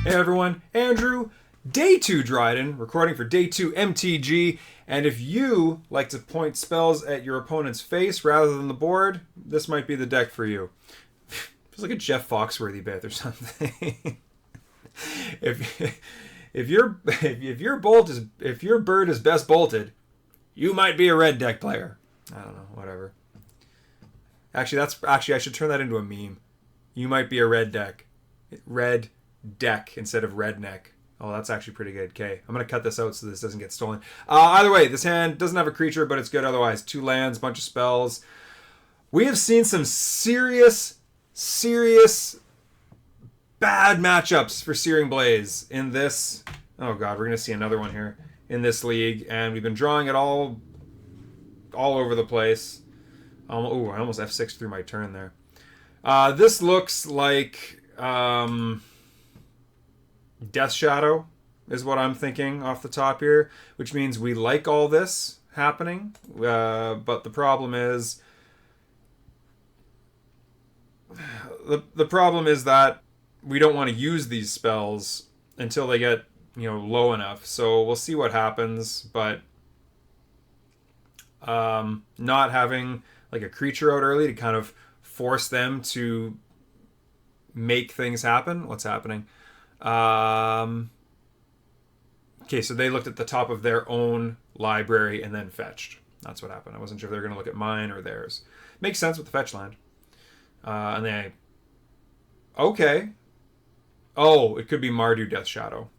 Hey everyone, Andrew, day 2 Dryden, recording for day 2 MTG, and if you like to point spells at your opponent's face rather than the board, this might be the deck for you. Feels like a Jeff Foxworthy bit or something. if your bird is best bolted, you might be a red deck player. I don't know, whatever. Actually, I should turn that into a meme. You might be a red deck. Red deck instead of redneck. Oh, that's actually pretty good. Okay, I'm going to cut this out so this doesn't get stolen. Either way, this hand doesn't have a creature, but it's good otherwise. 2 lands, bunch of spells. We have seen some serious bad matchups for Searing Blaze in this. Oh god, we're going to see another one here in this league, and we've been drawing it all over the place. Oh, I almost F6 through my turn there. This looks like Death Shadow is what I'm thinking off the top here, which means we like all this happening, but the problem is that we don't want to use these spells until they get, low enough. So we'll see what happens, but not having like a creature out early to kind of force them to make things happen. What's happening? Okay, so they looked at the top of their own library and then fetched. That's what happened. I wasn't sure if they were going to look at mine or theirs. Makes sense with the fetch land. And they... Okay. Oh, it could be Mardu Death Shadow.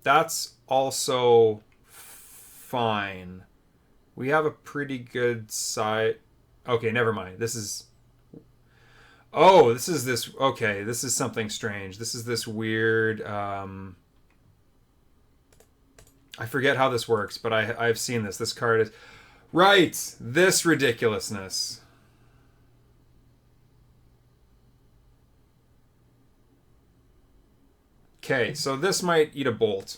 That's also fine. We have a pretty good side... Okay, never mind. This is... Oh, this is this... Okay, this is something strange. This is this weird... I forget how this works, but I've seen this. This card is... Right! This ridiculousness. Okay, so this might eat a bolt.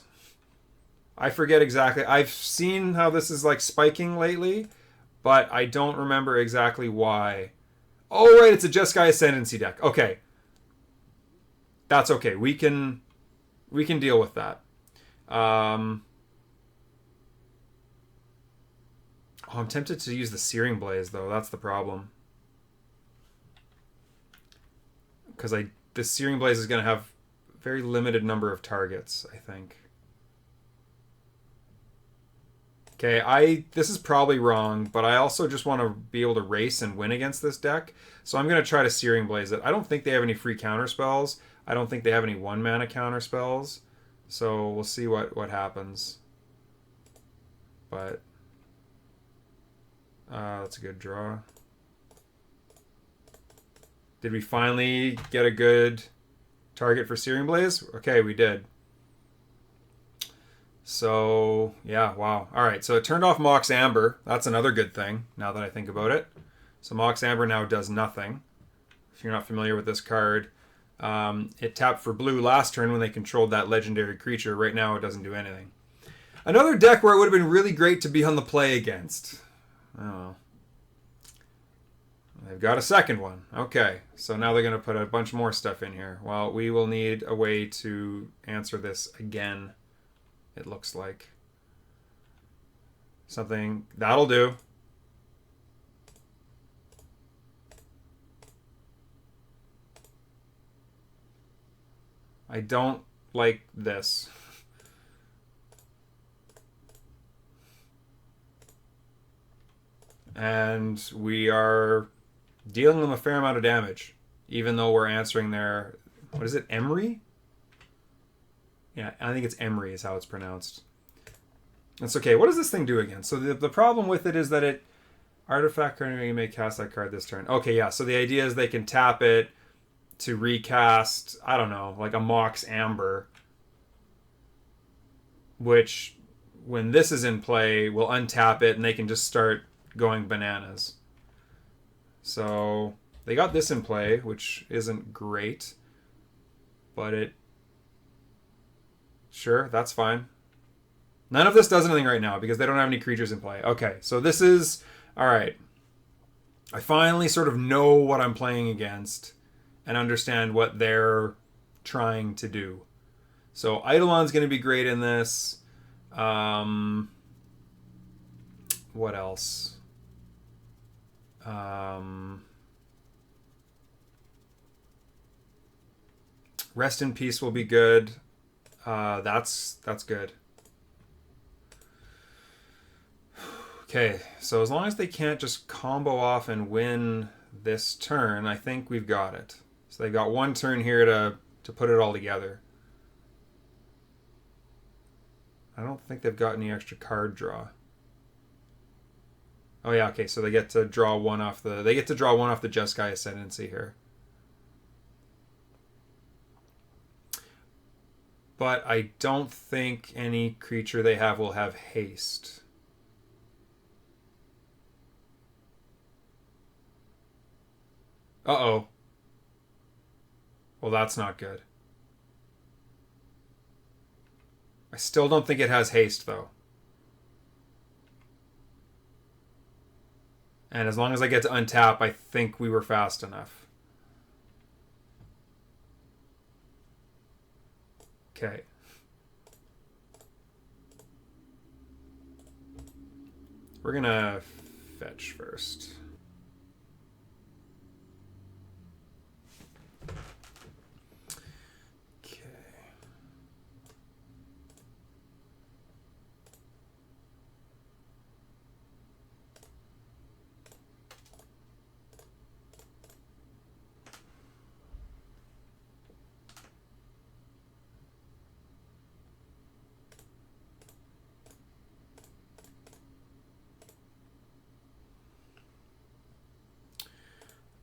I forget exactly. I've seen how this is like spiking lately, but I don't remember exactly why. Oh, right, it's a Jeskai Ascendancy deck. Okay. That's okay. We can deal with that. Oh, I'm tempted to use the Searing Blaze, though. That's the problem. Because this Searing Blaze is going to have a very limited number of targets, I think. Okay, this is probably wrong, but I also just want to be able to race and win against this deck. So I'm going to try to Searing Blaze it. I don't think they have any free counter spells. I don't think they have any 1-mana counter spells. So we'll see what happens. But that's a good draw. Did we finally get a good target for Searing Blaze? Okay, we did. So, yeah, wow. All right, so it turned off Mox Amber. That's another good thing, now that I think about it. So Mox Amber now does nothing. If you're not familiar with this card, it tapped for blue last turn when they controlled that legendary creature. Right now, it doesn't do anything. Another deck where it would have been really great to be on the play against. Oh. They've got a second one. Okay, so now they're going to put a bunch more stuff in here. Well, we will need a way to answer this again. It looks like something that'll do. I don't like this. And we are dealing them a fair amount of damage, even though we're answering their... What is it? Emery? Yeah, I think it's Emery is how it's pronounced. That's okay. What does this thing do again? So the problem with it is that it... Artifact card, you may cast that card this turn. Okay, yeah, so the idea is they can tap it to recast, I don't know, like a Mox Amber. Which, when this is in play, will untap it and they can just start going bananas. So, they got this in play, which isn't great. But it... Sure, that's fine. None of this does anything right now because they don't have any creatures in play. Okay, so this is... Alright. I finally sort of know what I'm playing against and understand what they're trying to do. So Eidolon's going to be great in this. What else? Rest in Peace will be good. That's good. Okay, so as long as they can't just combo off and win this turn, I think we've got it. So they got one turn here to put it all together. I don't think they've got any extra card draw. Oh yeah, okay, so they get to draw one off the Jeskai Ascendancy here. But I don't think any creature they have will have haste. Uh-oh. Well, that's not good. I still don't think it has haste, though. And as long as I get to untap, I think we were fast enough. Okay. We're gonna fetch first.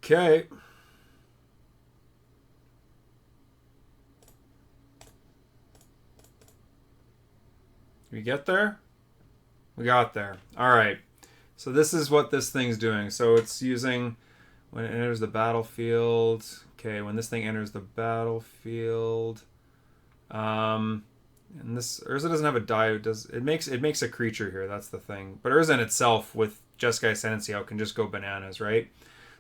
Okay. We get there? We got there. All right. So this is what this thing's doing. So it's using when it enters the battlefield. Okay, when this thing enters the battlefield, and this Urza doesn't have a die. It makes a creature here. That's the thing. But Urza in itself with Jeskai Ascendancy out can just go bananas, right?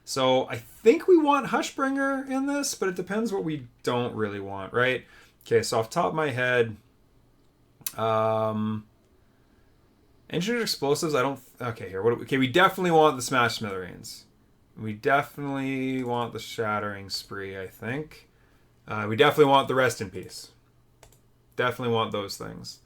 So I think we want Hushbringer in this, but it depends what we don't really want, right? Okay, so off the top of my head, engineered explosives. I don't. Okay, here. Okay, we definitely want the Smash Smithereens. We definitely want the Shattering Spree. I think. We definitely want the Rest in Peace. Definitely want those things.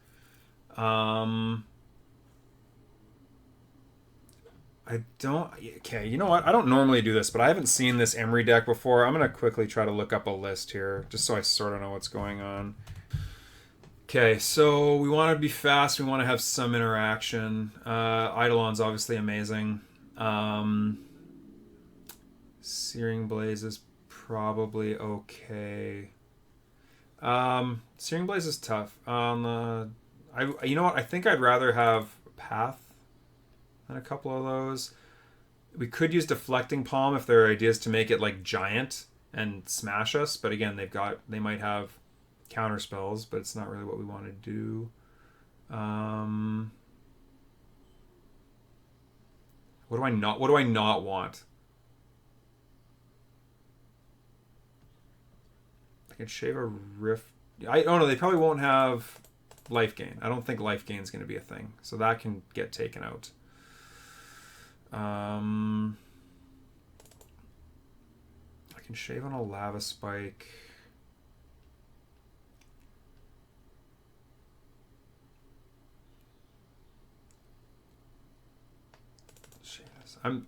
I don't... Okay, you know what? I don't normally do this, but I haven't seen this Emery deck before. I'm going to quickly try to look up a list here, just so I sort of know what's going on. Okay, so we want to be fast. We want to have some interaction. Eidolon's obviously amazing. Searing Blaze is probably okay. Searing Blaze is tough. You know what? I think I'd rather have Path than a couple of those. We could use Deflecting Palm if there are ideas to make it like giant and smash us, but again, they might have counter spells, but it's not really what we want to do. What do I not want? I can shave a rift. Oh no, they probably won't have life gain. I don't think life gain is going to be a thing, so that can get taken out. I can shave on a Lava Spike.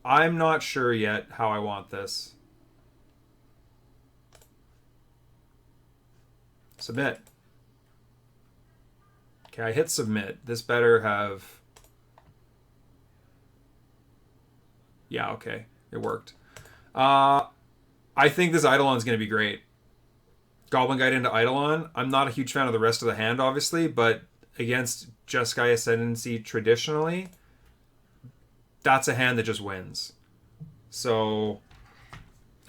I'm not sure yet how I want this. Submit. Okay, I hit submit. This better have... Yeah, okay. It worked. I think this Eidolon's going to be great. Goblin Guide into Eidolon. I'm not a huge fan of the rest of the hand, obviously, but against Jeskai Ascendancy traditionally, that's a hand that just wins. So...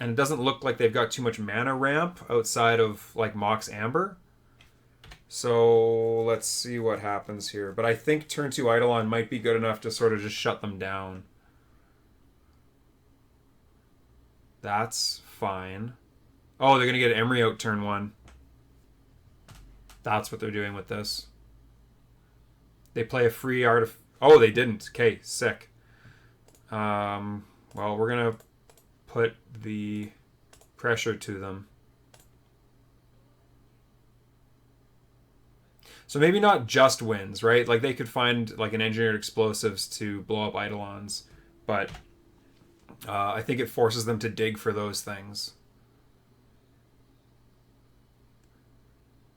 And it doesn't look like they've got too much mana ramp outside of like Mox Amber. So let's see what happens here. But I think turn 2 Eidolon might be good enough to sort of just shut them down. That's fine. Oh, they're going to get Emery out turn 1. That's what they're doing with this. They play a free Oh, they didn't. Okay, sick. Well, we're going to put the pressure to them. So maybe not just wins, right? Like they could find like an engineered explosives to blow up Eidolons, but I think it forces them to dig for those things.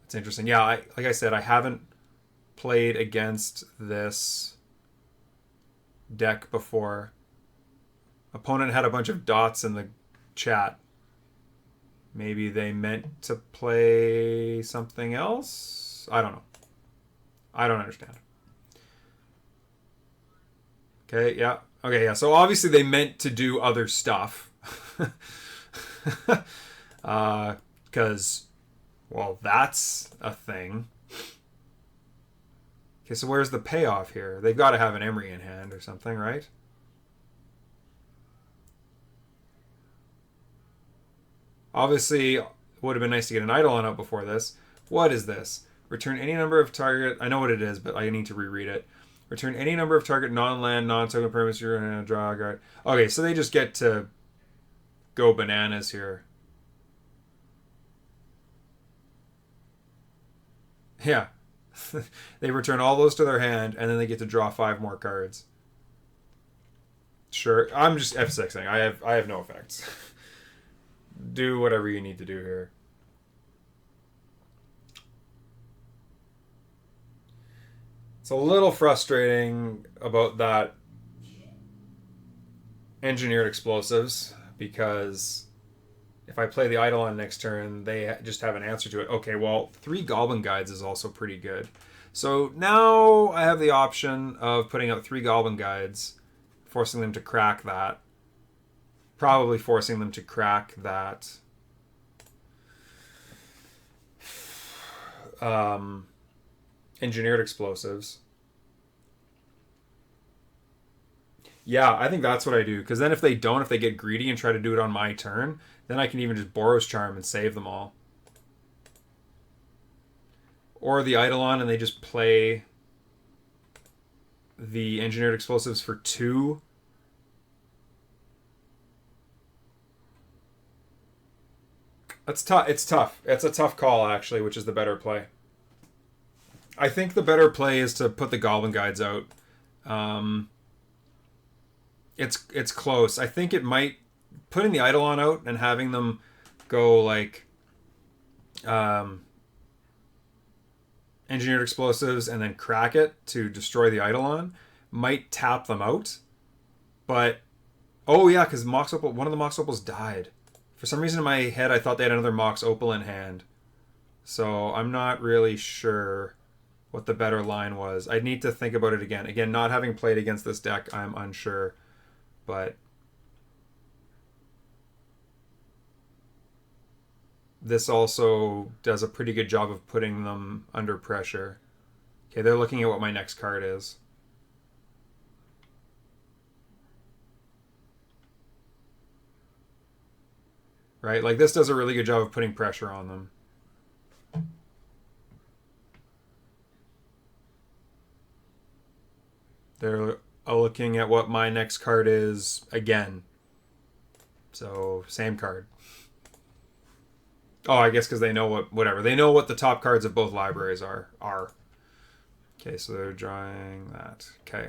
It's interesting. Yeah, like I said, I haven't played against this deck before. Opponent had a bunch of dots in the chat. Maybe they meant to play something else? I don't know. I don't understand. Okay, yeah. Okay, yeah. So obviously they meant to do other stuff. Because, well, that's a thing. Okay, so where's the payoff here? They've got to have an Emery in hand or something, right? Obviously, it would have been nice to get an Eidolon out before this. What is this? Return any number of target... I know what it is, but I need to reread it. Return any number of target non-land, non-token permanents. You're going to draw a card. Okay, so they just get to go bananas here. Yeah. They return all those to their hand, and then they get to draw 5 more cards. Sure. I'm just F6ing. I have no effects. Do whatever you need to do here. It's a little frustrating about that engineered explosives, because if I play the Eidolon next turn, they just have an answer to it. Okay, well, 3 Goblin Guides is also pretty good. So now I have the option of putting out 3 Goblin Guides, forcing them to crack that. Probably forcing them to crack that engineered explosives. Yeah, I think that's what I do. Because then if they don't, if they get greedy and try to do it on my turn, then I can even just Boros Charm and save them all. Or the Eidolon and they just play the engineered explosives for 2. It's tough. It's tough. It's a tough call, actually, which is the better play. I think the better play is to put the Goblin Guides out. It's close. I think it might... Putting the Eidolon out and having them go, like... engineered explosives and then crack it to destroy the Eidolon might tap them out. But... Oh, yeah, because one of the Mox Opals died. For some reason in my head, I thought they had another Mox Opal in hand. So I'm not really sure what the better line was. I'd need to think about it again. Again, not having played against this deck, I'm unsure. But this also does a pretty good job of putting them under pressure. Okay, they're looking at what my next card is. Right? Like, this does a really good job of putting pressure on them. They're looking at what my next card is again. So, same card. Oh, I guess because they know whatever. They know what the top cards of both libraries are. Okay, so they're drawing that. Okay.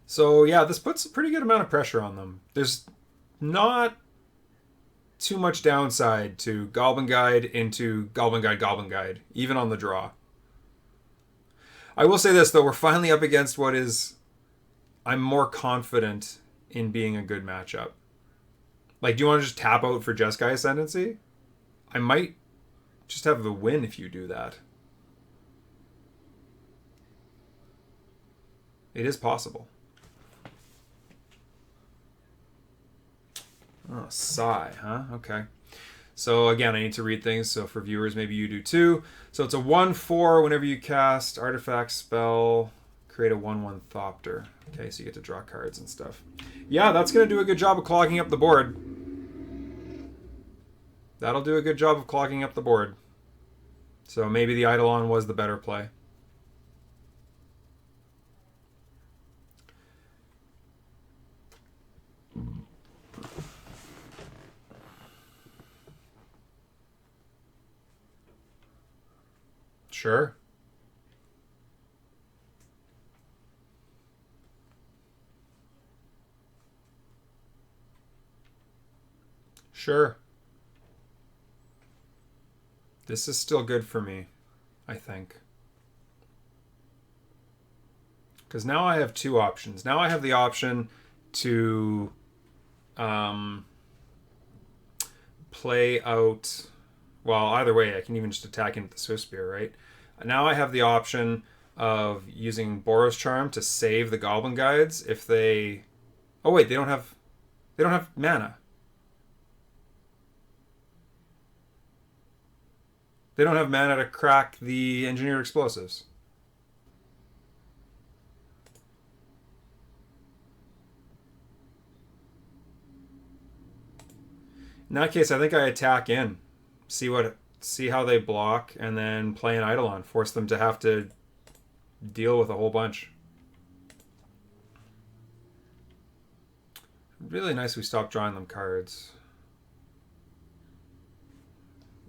So, yeah, this puts a pretty good amount of pressure on them. There's not too much downside to Goblin Guide into Goblin Guide, Goblin Guide, even on the draw. I will say this, though. We're finally up against what is... I'm more confident in being a good matchup. Like, do you want to just tap out for Jeskai Ascendancy? I might just have the win if you do that. It is possible. Oh, sigh, huh? Okay. So again, I need to read things. So for viewers, maybe you do too. So it's a 1/4 whenever you cast artifact spell, create a 1/1 Thopter. Okay, so you get to draw cards and stuff. Yeah, that's going to do a good job of clogging up the board. That'll do a good job of clogging up the board. So maybe the Eidolon was the better play. Sure. Sure. This is still good for me, I think. Because now I have two options. Now I have the option to play out... Well, either way, I can even just attack into the Swift Spear, right? Now I have the option of using Boros Charm to save the Goblin Guides if they... Oh wait, they don't have mana. They don't have mana to crack the Engineered Explosives. In that case, I think I attack in. See how they block, and then play an Eidolon. Force them to have to deal with a whole bunch. Really nice we stopped drawing them cards.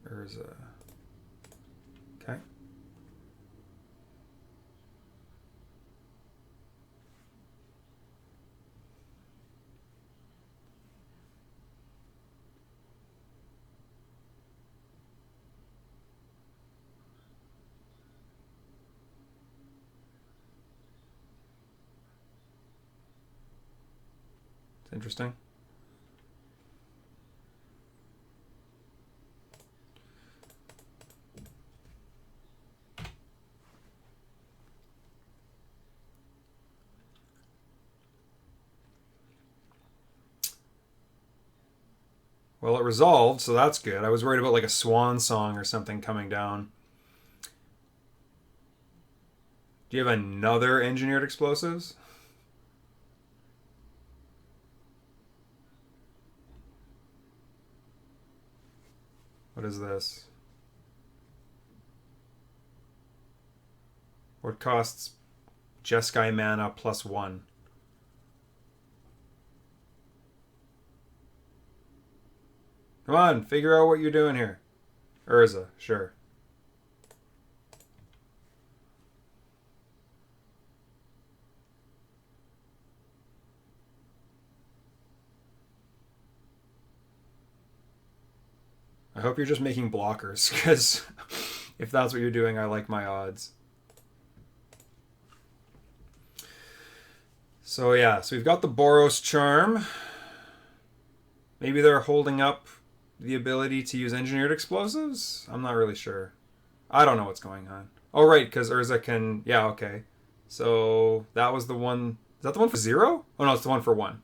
Urza. Okay. It's interesting. Well, it resolved, so that's good. I was worried about like a swan song or something coming down. Do you have another Engineered Explosives? What is this? What costs Jeskai mana +1? Come on, figure out what you're doing here. Urza, sure. I hope you're just making blockers, because if that's what you're doing, I like my odds. So yeah, so we've got the Boros Charm. Maybe they're holding up the ability to use Engineered Explosives? I'm not really sure. I don't know what's going on. Oh, right, because Urza can... Yeah, okay. So that was the one... Is that the one for 0? Oh, no, it's the one for 1.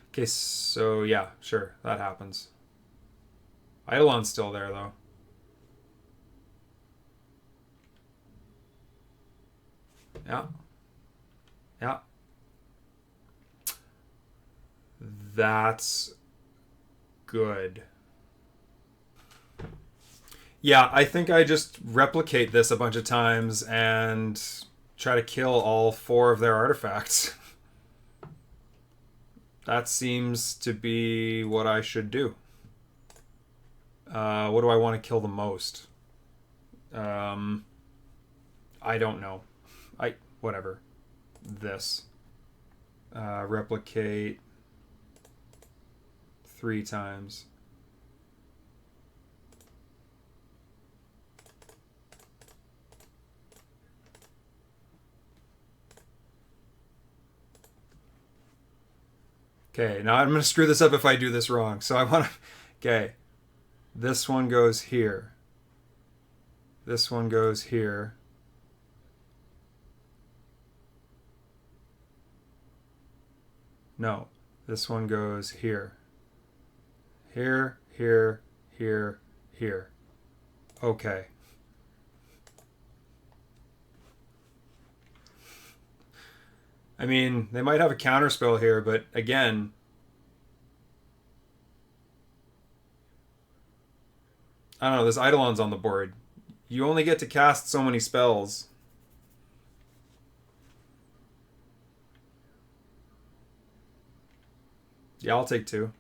Okay, so yeah, sure. That happens. Eidolon's still there, though. Yeah. Yeah. That's good. Yeah, I think I just replicate this a bunch of times and try to kill all 4 of their artifacts. That seems to be what I should do. What do I want to kill the most? I don't know. Whatever. This. Replicate 3 times. Okay, now I'm going to screw this up if I do this wrong. So I want to... Okay. This one goes here. This one goes here. No. This one goes here. Here, here, here, here. Okay. I mean, they might have a counterspell here, but again... I don't know, this Eidolon's on the board. You only get to cast so many spells. Yeah, I'll take 2.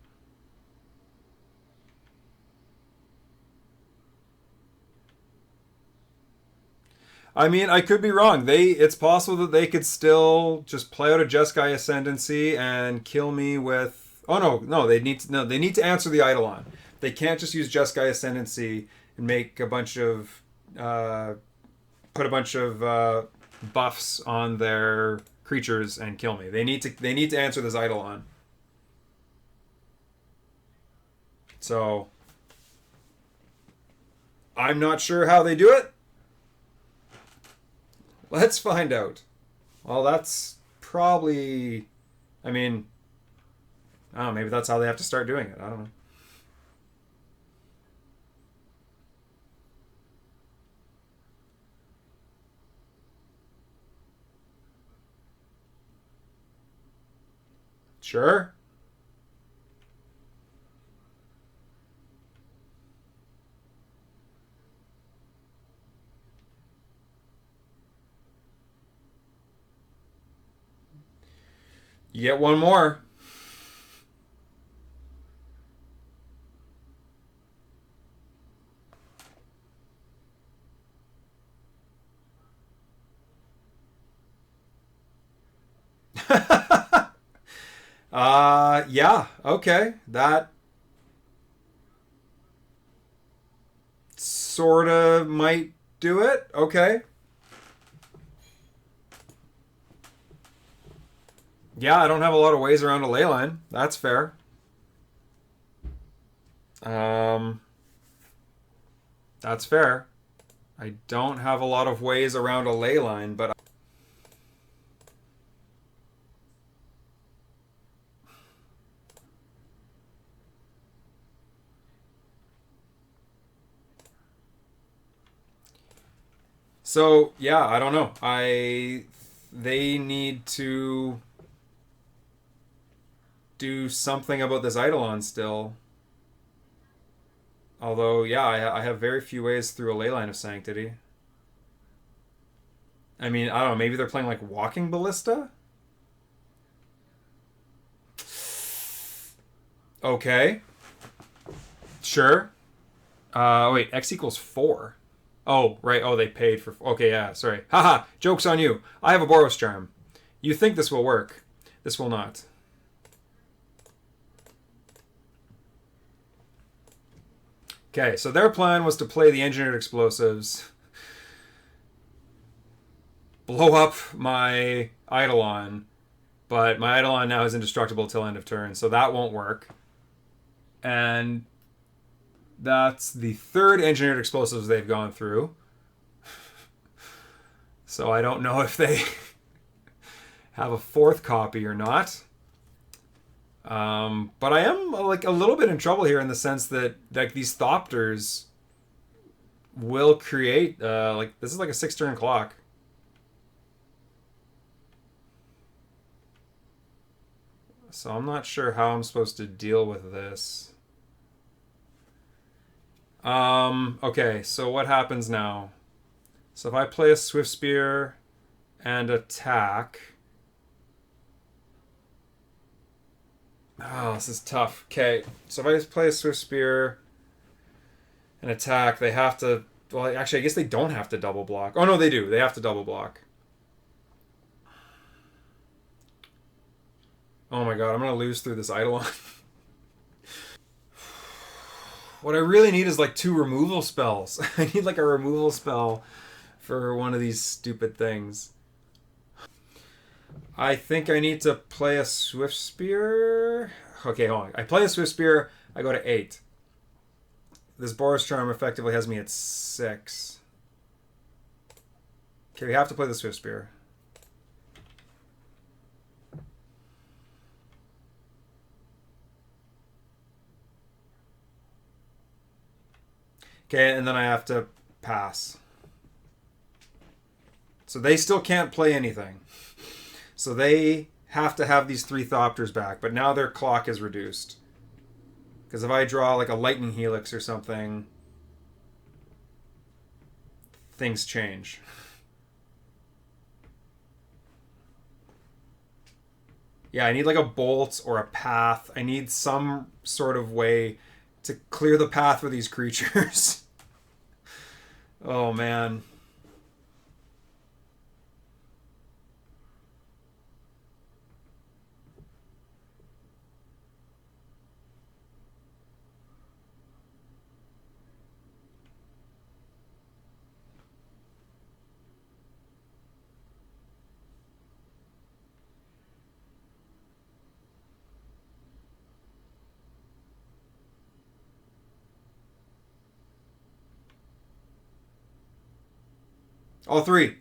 I mean, I could be wrong. It's possible that they could still just play out a Jeskai Ascendancy and kill me with. Oh no, they need to answer the Eidolon. They can't just use Jeskai Ascendancy and make a bunch of put a bunch of buffs on their creatures and kill me. They need to answer this Eidolon. So I'm not sure how they do it. Let's find out. Well, that's probably. I mean, I don't know. Maybe that's how they have to start doing it. I don't know. Sure. You get one more. Yeah, okay. That sort of might do it. Okay. Yeah, I don't have a lot of ways around a ley line. That's fair. Um, that's fair. I don't have a lot of ways around a ley line, but so yeah, I don't know. They need to do something about this Eidolon still. Although, yeah, I have very few ways through a Leyline of Sanctity. I mean, I don't know. Maybe they're playing like Walking Ballista. Okay, sure. Wait, X equals 4. Oh, right. Oh, they paid for. Okay, yeah. Sorry. Haha. Joke's on you. I have a Boros charm. You think this will work? This will not. Okay, so their plan was to play the engineered explosives, blow up my Eidolon, but my Eidolon now is indestructible till end of turn, so that won't work. And that's the third engineered explosives they've gone through. So I don't know if they have a fourth copy or not. But I am like a little bit in trouble here in the sense that like these Thopters will create like this is like a 6-turn clock. So I'm not sure how I'm supposed to deal with this. Okay, so what happens now? So if I play a Swift Spear and attack. Oh, this is tough. Okay, so if I just play a Swift Spear and attack, they have to. Well, actually, I guess they don't have to double block. Oh, no, they do. They have to double block. Oh my god, I'm going to lose through this Eidolon. What I really need is like 2 removal spells. I need like a removal spell for one of these stupid things. I think I need to play a Swift Spear. Okay, hold on. I play a Swift Spear, I go to 8. This Boros Charm effectively has me at 6. Okay, we have to play the Swift Spear. Okay, and then I have to pass. So they still can't play anything. So they have to have these 3 Thopters back, but now their clock is reduced. Because if I draw like a Lightning Helix or something, things change. Yeah, I need like a bolt or a path. I need some sort of way to clear the path for these creatures. Oh, man. All three.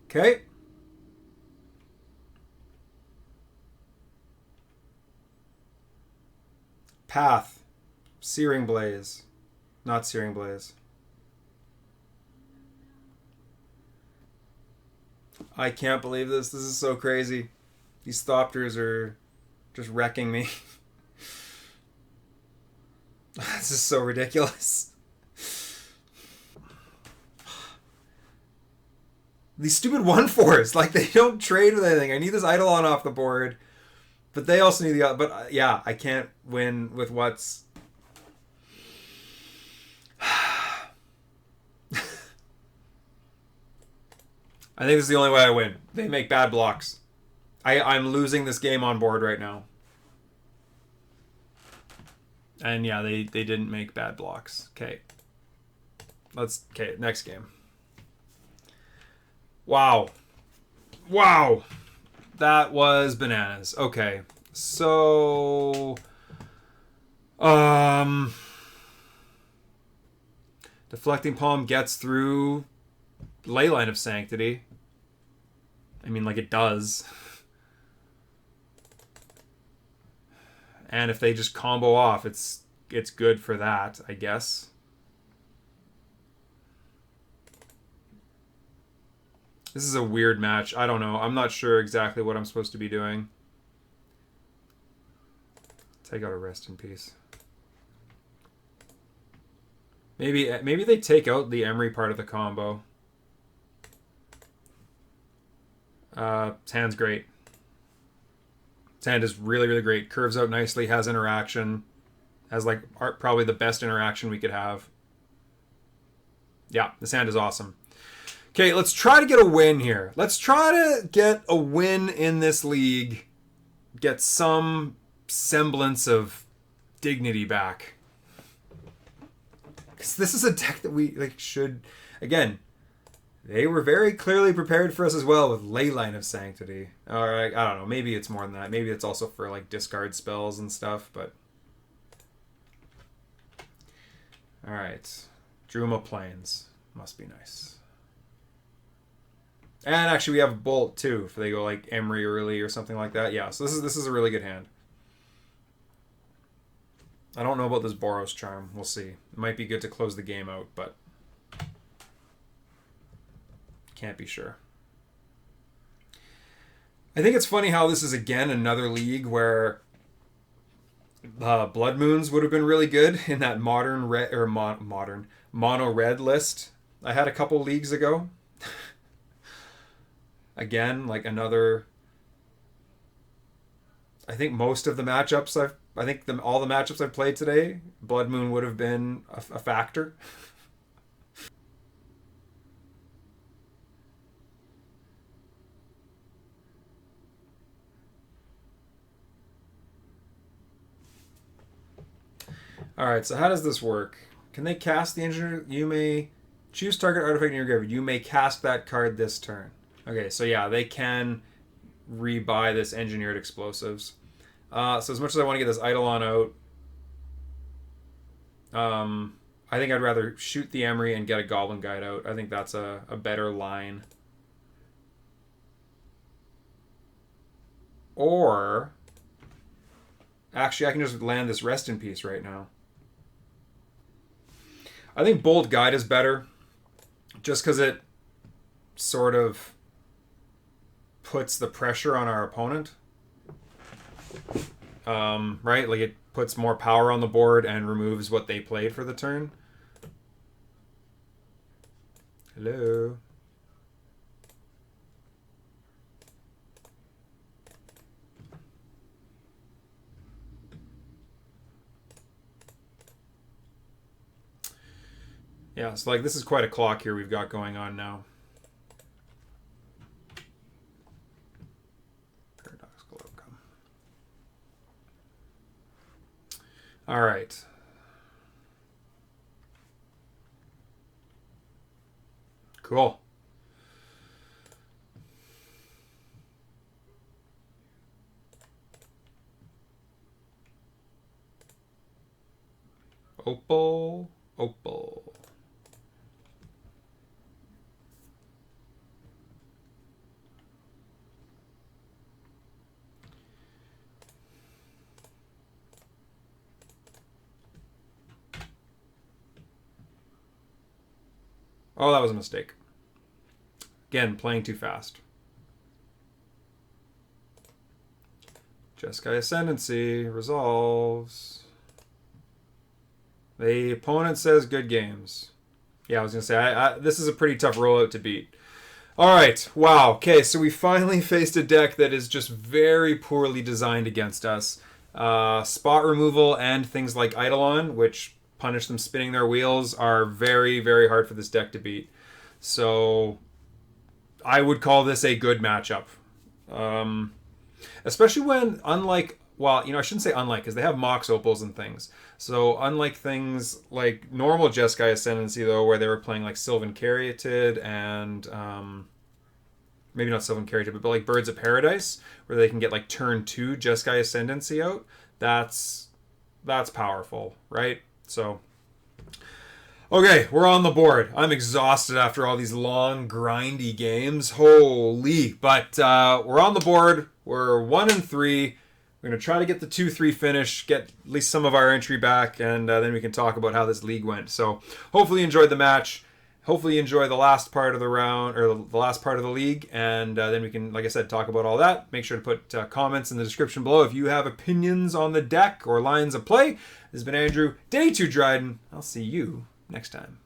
Okay. Path. Searing Blaze. Not Searing Blaze. I can't believe this. This is so crazy. These Thopters are just wrecking me. This is so ridiculous. These stupid 1/4s, like, they don't trade with anything. I need this Eidolon off the board, but they also need the... But yeah, I can't win with what's... I think this is the only way I win. They make bad blocks. I'm losing this game on board right now. And yeah, they didn't make bad blocks. Okay. Okay, next game. Wow. Wow. That was bananas. Okay. So... Deflecting Palm gets through Leyline of Sanctity. I mean, like, it does. And if they just combo off, it's good for that, I guess. This is a weird match. I don't know. I'm not sure exactly what I'm supposed to be doing. Take out a Rest in Peace. Maybe they take out the Emery part of the combo. Hand's great. Hand is really, really great. Curves out nicely, has interaction. Has, like, probably the best interaction we could have. Yeah, this hand is awesome. Okay, let's try to get a win here. Let's try to get a win in this league. Get some semblance of dignity back. Because this is a deck that we should... Again, they were very clearly prepared for us as well with Leyline of Sanctity. Alright, I don't know. Maybe it's more than that. Maybe it's also for, like, discard spells and stuff, but... Alright. Druma Plains. Must be nice. And actually we have Bolt too, if they go like Emery early or something like that. Yeah, so this is a really good hand. I don't know about this Boros Charm. We'll see. It might be good to close the game out, but can't be sure. I think it's funny how this is again another league where Blood Moons would have been really good in that modern red or modern mono red list I had a couple leagues ago. Again, like another... I think most of the matchups all the matchups I've played today, Blood Moon would have been a factor. Alright, so how does this work? Can they cast the Engineer? You may choose target artifact in your graveyard. You may cast that card this turn. Okay, so yeah, they can rebuy this Engineered Explosives. So as much as I want to get this Eidolon out, I think I'd rather shoot the Emery and get a Goblin Guide out. I think that's a better line. Or... Actually, I can just land this Rest in Peace right now. I think Bold Guide is better, just because it sort of puts the pressure on our opponent. Right? Like, it puts more power on the board and removes what they played for the turn. Hello. Yeah, so like this is quite a clock here we've got going on now. Paradoxical outcome. All right. Cool. Opal. Opal. Oh, that was a mistake. Again, playing too fast. Jeskai Ascendancy resolves. The opponent says good games. Yeah, I was going to say, this is a pretty tough rollout to beat. All right, wow. Okay, so we finally faced a deck that is just very poorly designed against us. Spot removal and things like Eidolon, which punish them spinning their wheels, are very, very hard for this deck to beat. So I would call this a good matchup. Especially when, unlike, well, I shouldn't say unlike, because they have Mox Opals and things. So unlike things like normal Jeskai Ascendancy, though, where they were playing like Sylvan Caryatid and maybe not Sylvan Caryatid, but like Birds of Paradise, where they can get like turn 2 Jeskai Ascendancy out, that's powerful, right? So, okay, we're on the board. I'm exhausted after all these long, grindy games. Holy. But we're on the board. We're 1-3. We're going to try to get the 2-3 finish, get at least some of our entry back, and then we can talk about how this league went. So, hopefully you enjoyed the match. Hopefully you enjoy the last part of the round, or the last part of the league, and then we can, like I said, talk about all that. Make sure to put comments in the description below if you have opinions on the deck or lines of play. This has been Andrew, Day 2 Dryden. I'll see you next time.